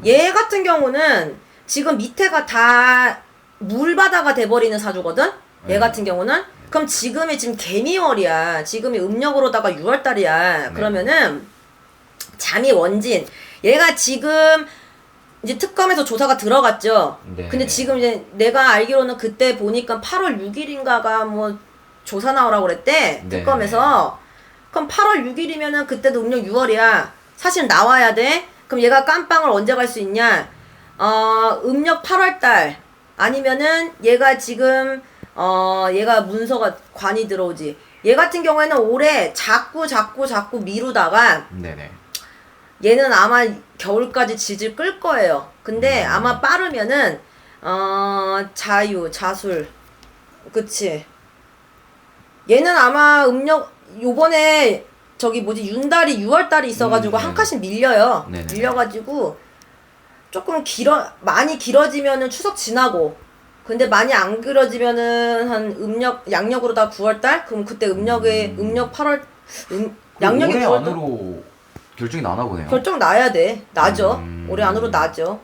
얘 같은 경우는 지금 밑에가 다 물바다가 돼버리는 사주거든? 얘 같은 경우는? 그럼 지금이 지금 개미월이야. 지금이 음력으로다가 6월달이야. 그러면은 잠이 원진. 얘가 지금 이제 특검에서 조사가 들어갔죠. 네. 근데 지금 이제 내가 알기로는 그때 보니까 8월 6일인가가 뭐 조사 나오라고 그랬대. 네. 특검에서. 그럼 8월 6일이면은 그때도 음력 6월이야. 사실 나와야 돼. 그럼 얘가 깜빵을 언제 갈 수 있냐? 음력 8월달 아니면은 얘가 지금 얘가 문서가 관이 들어오지. 얘 같은 경우에는 올해 자꾸 미루다가 네네. 얘는 아마 겨울까지 질질 끌 거예요. 근데 아마 빠르면은 자술 그치. 얘는 아마 음력 요번에 저기 뭐지 윤달이 6월달이 있어가지고 한 칸씩 밀려요. 네네. 밀려가지고 조금 많이 길어지면은 추석 지나고, 근데 많이 안 길어지면은 한 양력으로 다 9월달? 그럼 그때 음력 8월 양력이 올해 9월달 안으로 결정이 나나 보네요. 결정 나야 돼. 나죠. 올해 안으로 나죠.